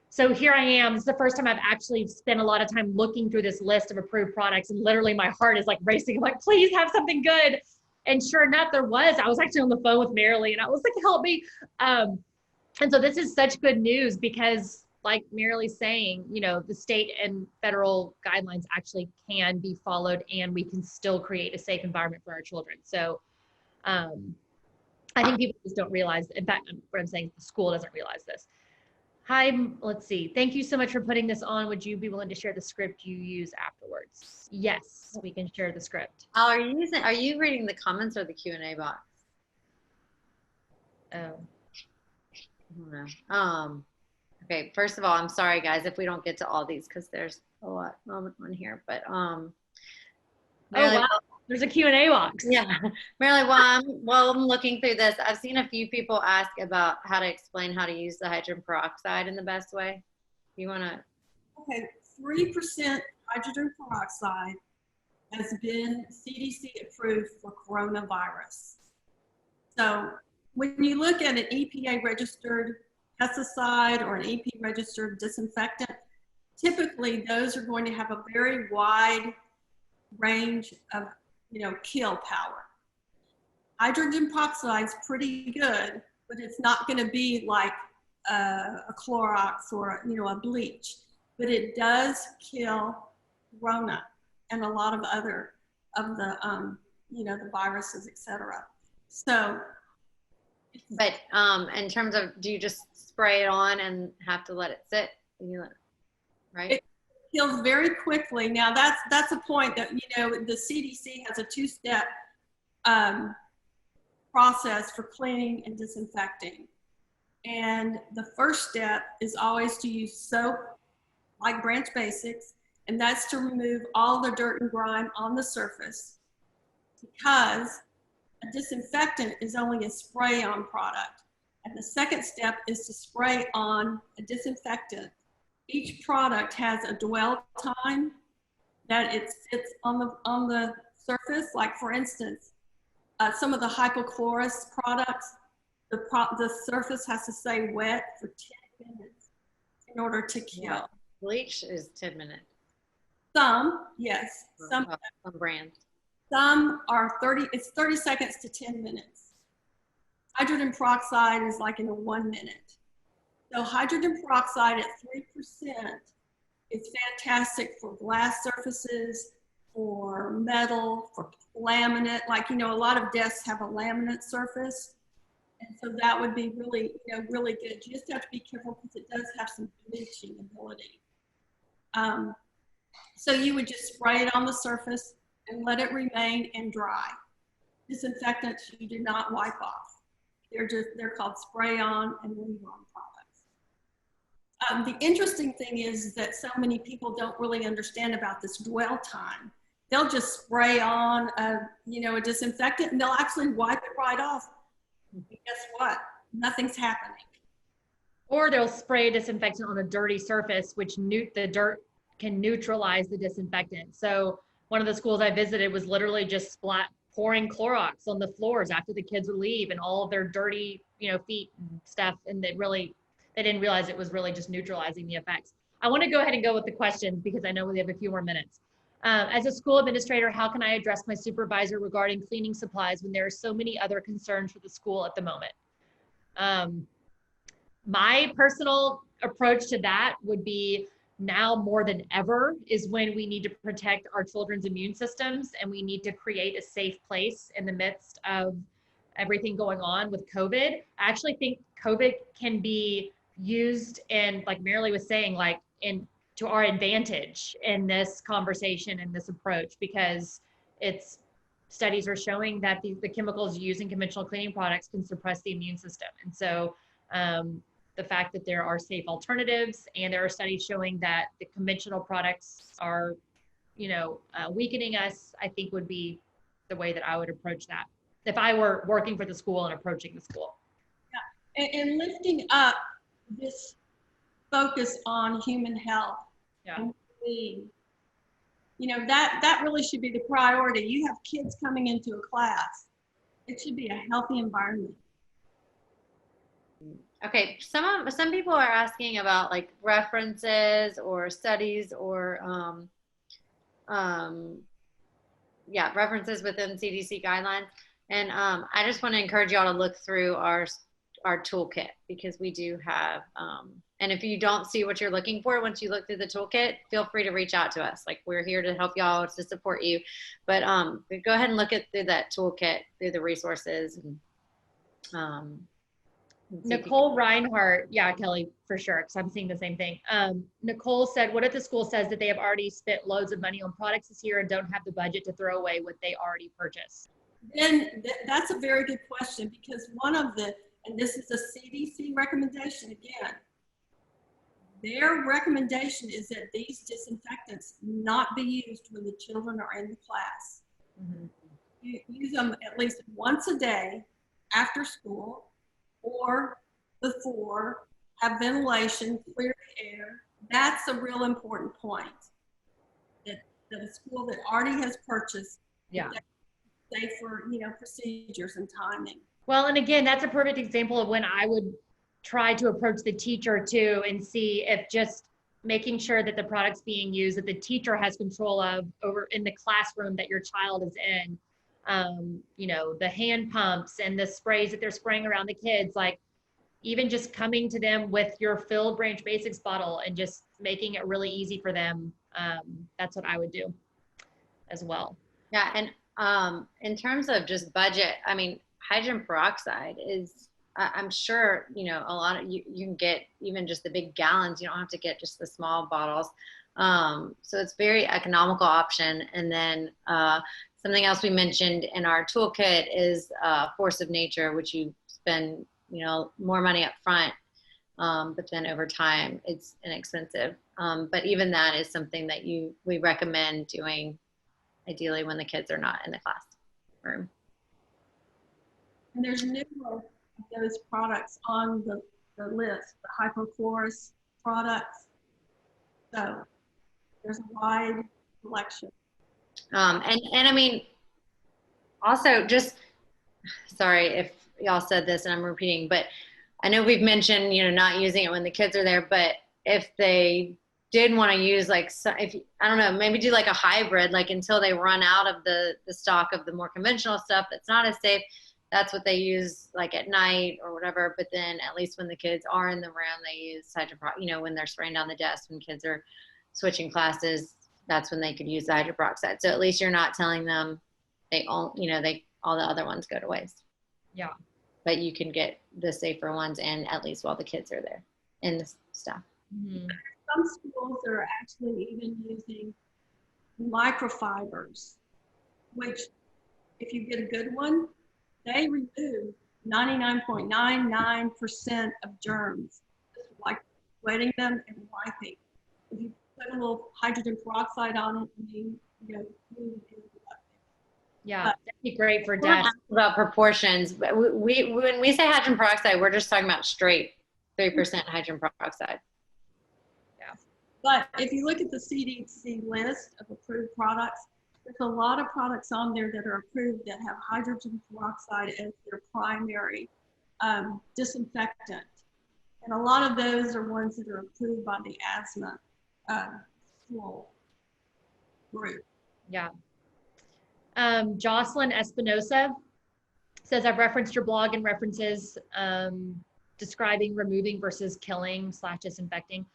So here I am. It's the first time I've actually spent a lot of time looking through this list of approved products, and literally my heart is like racing. I'm like, please have something good. And sure enough, there was. I was actually on the phone with Marilee, and I was like, help me. And so this is such good news, because like Marilee's saying, the state and federal guidelines actually can be followed, and we can still create a safe environment for our children. So I think people just don't realize, in fact, what I'm saying, the school doesn't realize this. Hi, let's see. Thank you so much for putting this on. Would you be willing to share the script you use afterwards? Yes, we can share the script. Are you reading the comments or the Q&A box? Oh. No. Okay, first of all, I'm sorry guys if we don't get to all these, because there's a lot on here, but oh wow, there's a Q&A box. Yeah, Marilee, while I'm looking through this, I've seen a few people ask about how to explain how to use the hydrogen peroxide in the best way. You want to? Okay, 3% hydrogen peroxide has been CDC approved for coronavirus. So when you look at an EPA registered pesticide or an EP registered disinfectant, typically those are going to have a very wide range of kill power. Hydrogen peroxide is pretty good, but it's not going to be like a Clorox or a bleach, but it does kill Corona and a lot of other of the the viruses, etc. So, but in terms of, do you just spray it on and have to let it sit? Right? heals very quickly. Now that's a point that, you know, the CDC has a two-step process for cleaning and disinfecting. And the first step is always to use soap, like Branch Basics, and that's to remove all the dirt and grime on the surface, because a disinfectant is only a spray-on product. And the second step is to spray on a disinfectant. Each product has a dwell time that it sits on the surface. Like, for instance, some of the hypochlorous products, the surface has to stay wet for 10 minutes in order to kill. Yeah. Bleach is 10 minutes. Some, yes, some brands. Some are 30 seconds to 10 minutes. Hydrogen peroxide is like in a 1 minute. So hydrogen peroxide at 3% is fantastic for glass surfaces, for metal, for laminate. Like, you know, a lot of desks have a laminate surface. And so that would be really, you know, really good. You just have to be careful because it does have some bleaching ability. So you would just spray it on the surface and let it remain and dry. Disinfectants you do not wipe off. They're called spray on and leave on products. The interesting thing is that so many people don't really understand about this dwell time. They'll just spray on a disinfectant and they'll actually wipe it right off. And guess what? Nothing's happening. Or they'll spray a disinfectant on a dirty surface, which the dirt can neutralize the disinfectant. So one of the schools I visited was literally just pouring Clorox on the floors after the kids would leave, and all of their dirty, feet and stuff. And they didn't realize it was really just neutralizing the effects. I want to go ahead and go with the questions because I know we have a few more minutes. As a school administrator, how can I address my supervisor regarding cleaning supplies when there are so many other concerns for the school at the moment? My personal approach to that would be, now more than ever is when we need to protect our children's immune systems, and we need to create a safe place in the midst of everything going on with COVID. I actually think COVID can be used, and like Marilee was saying, to our advantage in this conversation and this approach, because studies are showing that the chemicals used in conventional cleaning products can suppress the immune system. And so the fact that there are safe alternatives, and there are studies showing that the conventional products are, weakening us, I think would be the way that I would approach that if I were working for the school and approaching the school. Yeah, and lifting up this focus on human health. Yeah. And well-being. That really should be the priority. You have kids coming into a class. It should be a healthy environment. Okay, some people are asking about like references or studies or references within CDC guidelines, and I just want to encourage y'all to look through our toolkit, because we do have and if you don't see what you're looking for once you look through the toolkit, feel free to reach out to us. Like, we're here to help y'all, to support you, but go ahead and look through that toolkit, through the resources. And Nicole Reinhardt, yeah, Kelly, for sure, because I'm seeing the same thing. Nicole said, what if the school says that they have already spent loads of money on products this year and don't have the budget to throw away what they already purchased? Then that's a very good question, because and this is a CDC recommendation again, their recommendation is that these disinfectants not be used when the children are in the class. Mm-hmm. You use them at least once a day after school, or before, have ventilation, clear the air. That's a real important point. That a school that already has purchased, safe for procedures and timing. Well, and again, that's a perfect example of when I would try to approach the teacher too, and see if just making sure that the products being used, that the teacher has control of over in the classroom that your child is in. The hand pumps and the sprays that they're spraying around the kids, like even just coming to them with your filled Branch Basics bottle and just making it really easy for them. That's what I would do as well. Yeah. And in terms of just budget, I mean, hydrogen peroxide is, I'm sure, a lot of you can get even just the big gallons. You don't have to get just the small bottles. So it's very economical option. And then something else we mentioned in our toolkit is force of nature, which you spend, more money up front, but then over time it's inexpensive. But even that is something that we recommend doing ideally when the kids are not in the classroom. And there's numerous of those products on the list, the hypochlorous products. So there's a wide selection. And I mean, also just, sorry if y'all said this and I'm repeating, but I know we've mentioned, not using it when the kids are there, but if they did want to use I don't know, maybe do like a hybrid, like until they run out of the stock of the more conventional stuff that's not as safe, that's what they use like at night or whatever. But then at least when the kids are in the room, they use when they're spraying down the desk, when kids are switching classes, that's when they could use the hydroperoxide. So at least you're not telling them all the other ones go to waste. Yeah. But you can get the safer ones in at least while the kids are there in the stuff. Mm-hmm. Some schools are actually even using microfibers, which if you get a good one, they remove 99.99% of germs, just like wetting them and wiping. If you put a little hydrogen peroxide on it, Yeah, that'd be great for desks. About proportions, but when we say hydrogen peroxide, we're just talking about straight 3% hydrogen peroxide. Yeah. But if you look at the CDC list of approved products, there's a lot of products on there that are approved that have hydrogen peroxide as their primary disinfectant. And a lot of those are ones that are approved by the asthma school group. Yeah. Jocelyn Espinosa says, I've referenced your blog and references describing removing versus killing / disinfecting.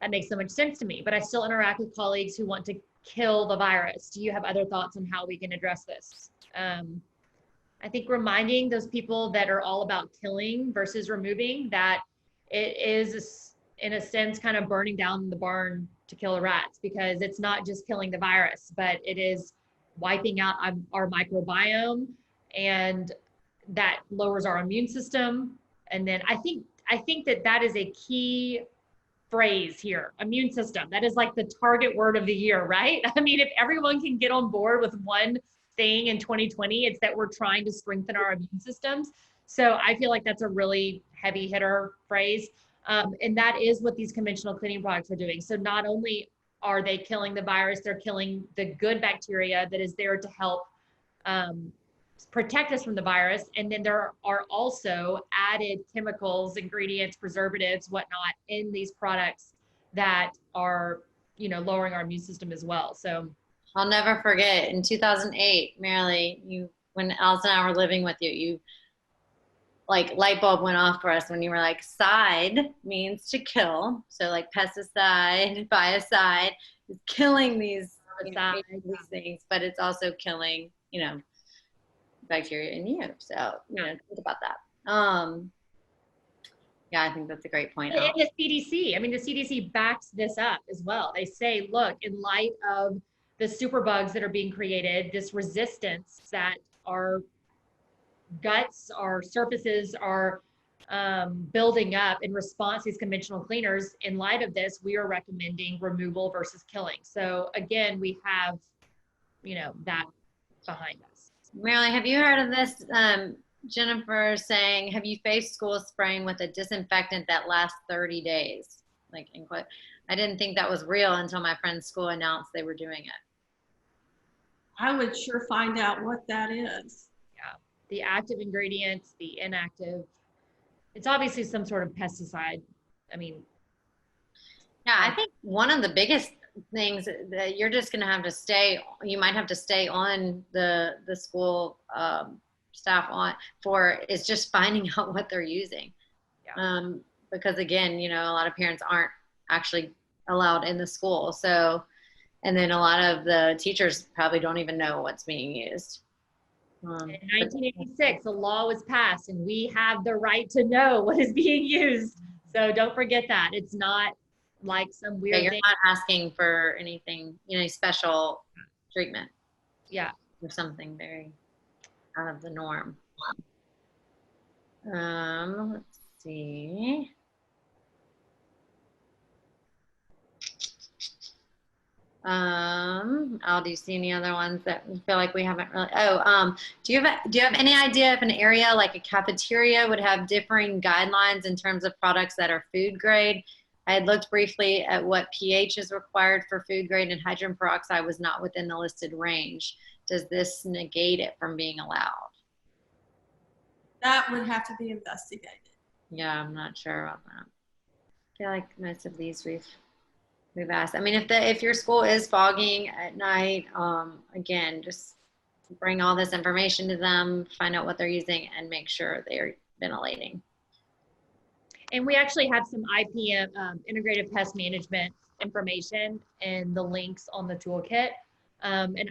That makes so much sense to me, but I still interact with colleagues who want to kill the virus. Do you have other thoughts on how we can address this? I think reminding those people that are all about killing versus removing that it is, in a sense, kind of burning down the barn to kill the rats, because it's not just killing the virus, but it is wiping out our microbiome, and that lowers our immune system. And then I think that is a key phrase here, immune system. That is like the target word of the year, right? I mean, if everyone can get on board with one thing in 2020, it's that we're trying to strengthen our immune systems. So I feel like that's a really heavy hitter phrase. And that is what these conventional cleaning products are doing. So not only are they killing the virus, they're killing the good bacteria that is there to help protect us from the virus. And then there are also added chemicals, ingredients, preservatives, whatnot in these products that are, lowering our immune system as well. So I'll never forget in 2008, Marilee, when Alice and I were living with you, like light bulb went off for us when you were like, "Side means to kill." So like pesticide, biocide is killing these things, but it's also killing, bacteria in you. So, think about that. Yeah, I think that's a great point. And the CDC, the CDC backs this up as well. They say, look, in light of the superbugs that are being created, this resistance that our guts, our surfaces are building up in response to these conventional cleaners, in light of this, we are recommending removal versus killing. So again, we have, that behind us. Marilee, have you heard of this? Jennifer saying, have you faced schools spraying with a disinfectant that lasts 30 days? Like, in quote. I didn't think that was real until my friend's school announced they were doing it. I would sure find out what that is. Yeah, the active ingredients, the inactive. It's obviously some sort of pesticide. Yeah, I think one of the biggest things that you're just going to have to you might have to stay on the school staff is just finding out what they're using. Yeah. Because again, a lot of parents aren't actually allowed in the school. So, and then a lot of the teachers probably don't even know what's being used. In 1986, a law was passed and we have the right to know what is being used. So don't forget that. It's not like some Yeah, weird you're thing. not asking for anything, you know, special treatment Yeah. or something very out of the norm. Let's see. Oh, do you see any other ones that we feel like we haven't really? Do you have any idea if an area like a cafeteria would have differing guidelines in terms of products that are food grade? I had looked briefly at what pH is required for food grade, and hydrogen peroxide was not within the listed range. Does this negate it from being allowed? That would have to be investigated. Yeah, I'm not sure about that. I feel like most of these we've asked. I mean, if your school is fogging at night, again, just bring all this information to them, find out what they're using, and make sure they're ventilating. And we actually have some IPM, integrated pest management information and the links on the toolkit. And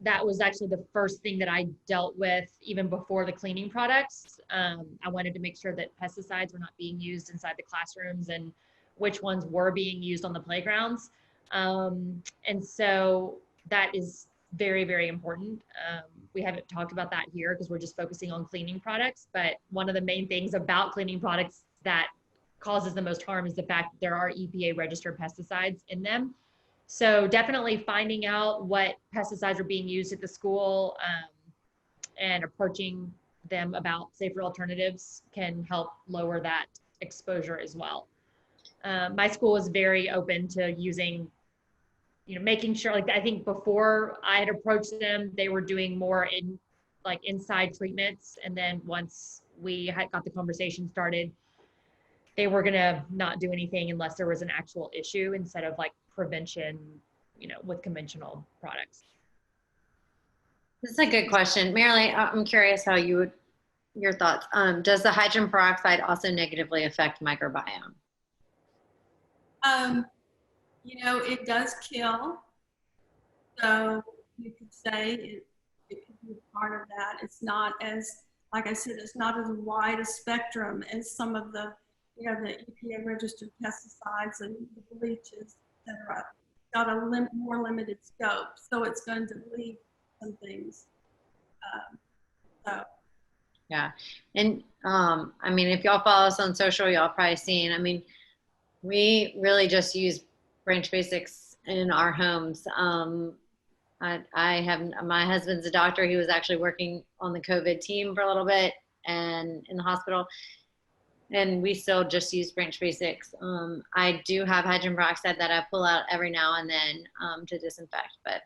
that was actually the first thing that I dealt with even before the cleaning products. I wanted to make sure that pesticides were not being used inside the classrooms and which ones were being used on the playgrounds. And so that is very, very important. We haven't talked about that here because we're just focusing on cleaning products, but one of the main things about cleaning products that causes the most harm is the fact that there are EPA registered pesticides in them. So definitely finding out what pesticides are being used at the school, and approaching them about safer alternatives can help lower that exposure as well. My school is very open to using, making sure, like, I think before I had approached them, they were doing more inside treatments. And then once we had got the conversation started, they were gonna not do anything unless there was an actual issue instead of like prevention, with conventional products. This is a good question. Marilee, I'm curious how your thoughts. Does the hydrogen peroxide also negatively affect microbiome? It does kill. So you could say it could be part of that. It's not as, like I said, it's not as wide a spectrum as some of the, the EPA registered pesticides and the bleaches, et cetera. It's got a more limited scope. So it's going to leave some things. Yeah. And I mean, if y'all follow us on social, y'all probably seen, I mean, we really just use Branch Basics in our homes. I have, my husband's a doctor. He was actually working on the COVID team for a little bit and in the hospital, and we still just use Branch Basics. I do have hydrogen peroxide that I pull out every now and then to disinfect, but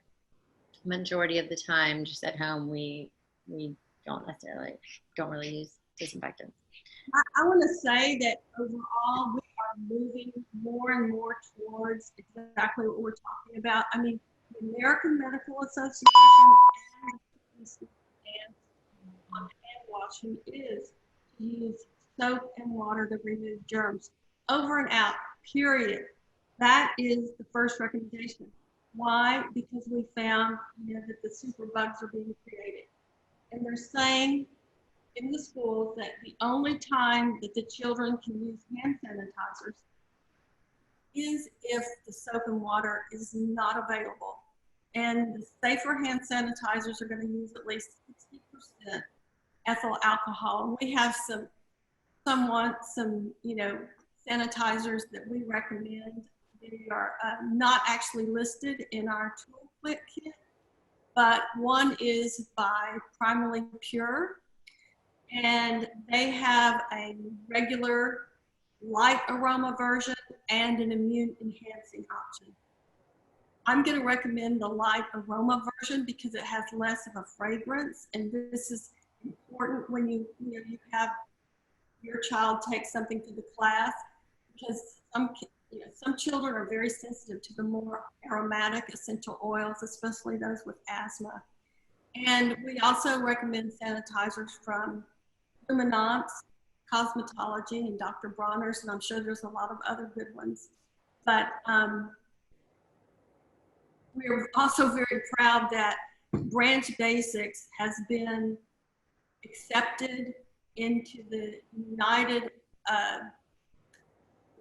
majority of the time just at home, we don't really use disinfectants. I want to say that overall we are moving more and more towards exactly what we're talking about. I mean, the American Medical Association and on hand washing is to use soap and water to remove germs. Over and out, period. That is the first recommendation. Why? Because we found that the superbugs are being created. And they're saying in the schools that the only time that the children can use hand sanitizers is if the soap and water is not available. And the safer hand sanitizers are going to use at least 60% ethyl alcohol. And we have some sanitizers that we recommend. They are not actually listed in our toolkit kit, but one is by Primarily Pure, and they have a regular light aroma version and an immune enhancing option. I'm going to recommend the light aroma version because it has less of a fragrance, and this is important when you have your child take something to the class, because some children are very sensitive to the more aromatic essential oils, especially those with asthma. And we also recommend sanitizers from Luminance Cosmetology and Dr. Bronner's, and I'm sure there's a lot of other good ones. But we're also very proud that Branch Basics has been accepted into the United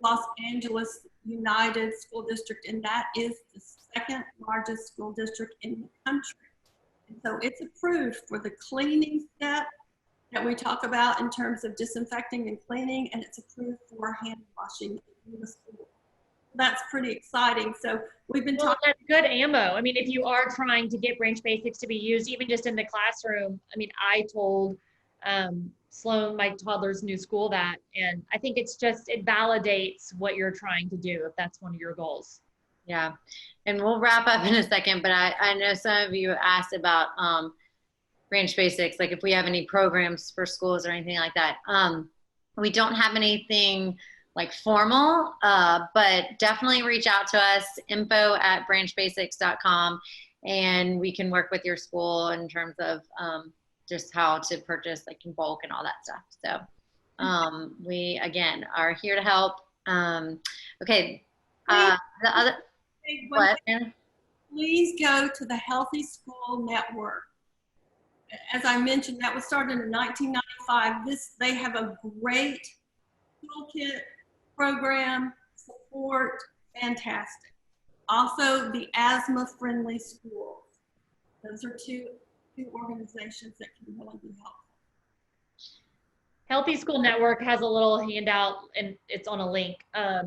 Los Angeles United School District, and that is the second largest school district in the country. And so it's approved for the cleaning step that we talk about in terms of disinfecting and cleaning, and it's approved for hand washing in the school. That's pretty exciting. So we've been talking. That's good ammo. I mean, if you are trying to get Branch Basics to be used, even just in the classroom, I mean, I told Sloan, my toddler's new school, that, and I think it's just, it validates what you're trying to do if that's one of your goals. Yeah. And we'll wrap up in a second, but I know some of you asked about Branch Basics, like if we have any programs for schools or anything like that. We don't have anything like formal, but definitely reach out to us, info@branchbasics.com, and we can work with your school in terms of just how to purchase like in bulk and all that stuff. So we, again, are here to help. Okay. The other, what? Please go to the Healthy School Network. As I mentioned, that was started in 1995. They have a great toolkit, program, support, fantastic. Also, the Asthma Friendly Schools. Those are two organizations that can really be helpful. Healthy School Network has a little handout, and it's on a link.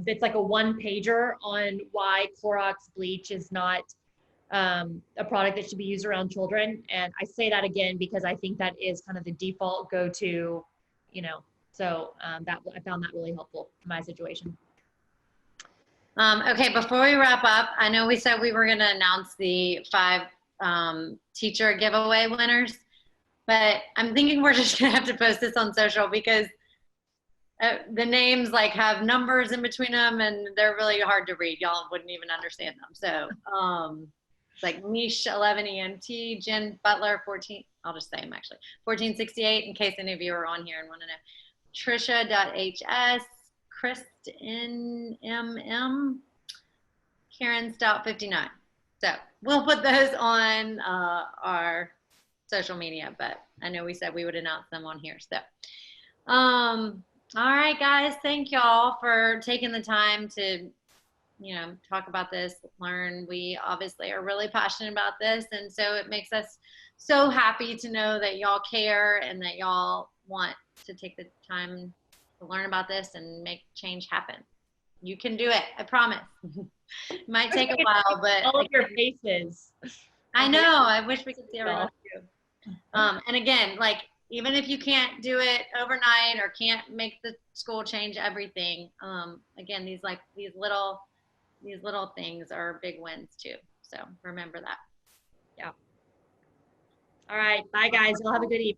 It's like a one-pager on why Clorox bleach is not a product that should be used around children. And I say that again because I think that is kind of the default go-to, you know, so that I found that really helpful in my situation. Okay, before we wrap up, I know we said we were going to announce the 5 teacher giveaway winners, but I'm thinking we're just going to have to post this on social because the names like have numbers in between them and they're really hard to read. Y'all wouldn't even understand them. So it's like Mish 11 EMT, Jen Butler 14, I'll just say them actually, 1468 in case any of you are on here and want to know. Trisha.HS, Kristen MM, Karen Stout 59. So we'll put those on our social media, but I know we said we would announce them on here. So, all right, guys, thank y'all for taking the time to, you know, talk about this, learn. We obviously are really passionate about this, and so it makes us so happy to know that y'all care and that y'all want to take the time to learn about this and make change happen. You can do it, I promise. It might take a while, but all of your faces. I know. I wish we could see everyone too. And again, like even if you can't do it overnight or can't make the school change everything, again, these little things are big wins too. So remember that. Yeah. All right. Bye, guys. You'll have a good evening.